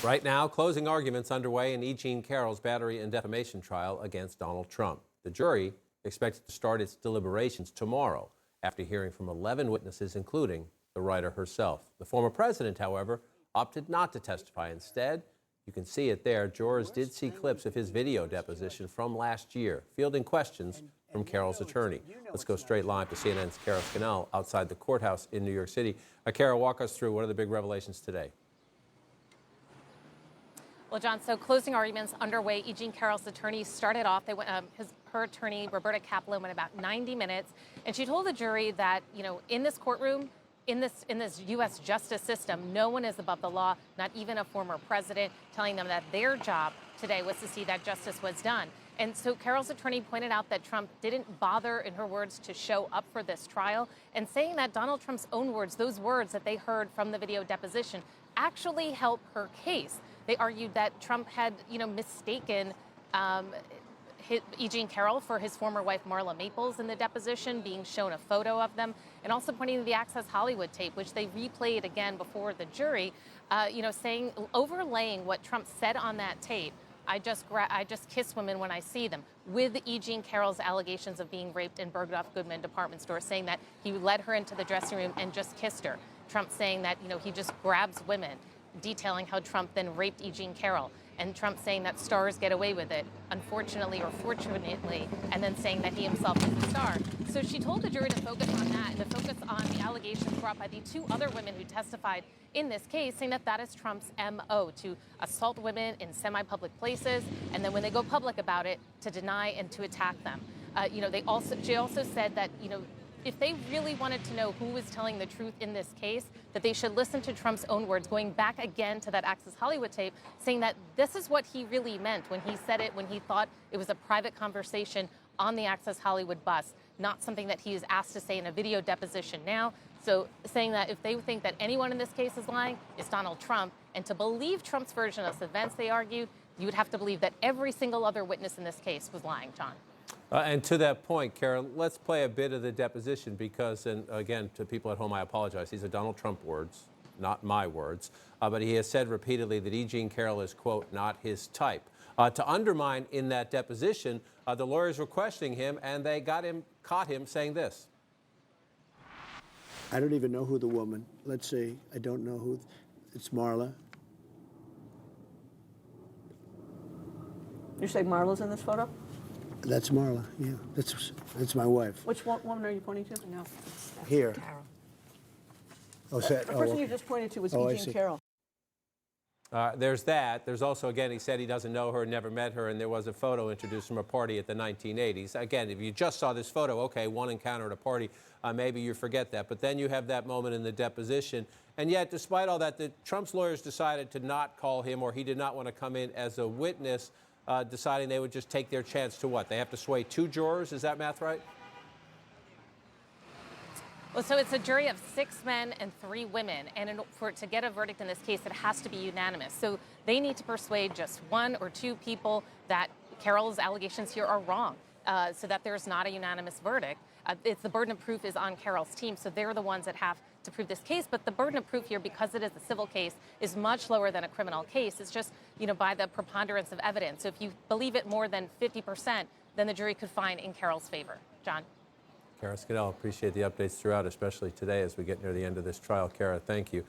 Right now, closing arguments underway in E. Jean Carroll's battery and defamation trial against Donald Trump. The jury expected to start its deliberations tomorrow after hearing from 11 witnesses, including the writer herself. The former president, however, opted not to testify. Instead, you can see it there, jurors did see clips of his video deposition from last year, fielding questions from Carroll's attorney. Let's go straight live to CNN's Kara Scannell outside the courthouse in New York City. Kara, walk us through what are the big revelations today? Well, John, so closing arguments underway. E. Jean Carroll's attorney started off. Her attorney, Roberta Kaplan, went about 90 minutes, and she told the jury that, in this courtroom, in this U.S. justice system, no one is above the law, not even a former president, telling them that their job today was to see that justice was done. And so Carroll's attorney pointed out that Trump didn't bother, in her words, to show up for this trial, and saying that Donald Trump's own words, those words that they heard from the video deposition, actually help her case. They argued that Trump had, mistaken E. Jean Carroll for his former wife, Marla Maples, in the deposition, being shown a photo of them, and also pointing to the Access Hollywood tape, which they replayed again before the jury, saying, overlaying what Trump said on that tape. I just kiss women when I see them, with E. Jean Carroll's allegations of being raped in Bergdorf Goodman department store, saying that he led her into the dressing room and just kissed her. Trump saying that, he just grabs women, detailing how Trump then raped E. Jean Carroll, and Trump saying that stars get away with it, unfortunately or fortunately, and then saying that he himself is a star. So she told the jury to focus on that and to focus on the allegations brought by the two other women who testified in this case, saying that that is Trump's M.O., to assault women in semi-public places, and then when they go public about it, to deny and to attack them. She also said that, if they really wanted to know who was telling the truth in this case, that they should listen to Trump's own words, going back again to that Access Hollywood tape, saying that this is what he really meant when he said it, when he thought it was a private conversation on the Access Hollywood bus, not something that he is asked to say in a video deposition now. So saying that if they think that anyone in this case is lying, it's Donald Trump. And to believe Trump's version of events, they argued, you would have to believe that every single other witness in this case was lying, John. And to that point, Kara, let's play a bit of the deposition because, and again, to people at home, I apologize. These are Donald Trump words, not my words. But he has said repeatedly that E. Jean Carroll is, quote, not his type. To undermine in that deposition, the lawyers were questioning him, and they caught him saying this. I don't even know who the woman. Let's see. I don't know who. It's Marla. You say Marla's in this photo? That's Marla, yeah. That's my wife. Which woman are you pointing to? No, Here. Carroll. Oh, is that, The person you just pointed to was E. Jean Carroll. There's that. There's also, again, he said he doesn't know her, never met her, and there was a photo introduced from a party at the 1980s. Again, if you just saw this photo, okay, one encounter at a party, maybe you forget that. But then you have that moment in the deposition. And yet, despite all that, Trump's lawyers decided to not call him, or he did not want to come in as a witness, deciding they would just take their chance to what? They have to sway 2 jurors? Is that math right? Well, so it's a jury of 6 men and 3 women, and to get a verdict in this case, it has to be unanimous. So they need to persuade just 1 or 2 people that Carroll's allegations here are wrong, so that there's not a unanimous verdict. It's the burden of proof is on Carroll's team, so they're the ones that have to prove this case. But the burden of proof here, because it is a civil case, is much lower than a criminal case. It's just, by the preponderance of evidence. So if you believe it more than 50%, then the jury could find in Carroll's favor. John? Kara Scannell, appreciate the updates throughout, especially today as we get near the end of this trial. Kara, thank you.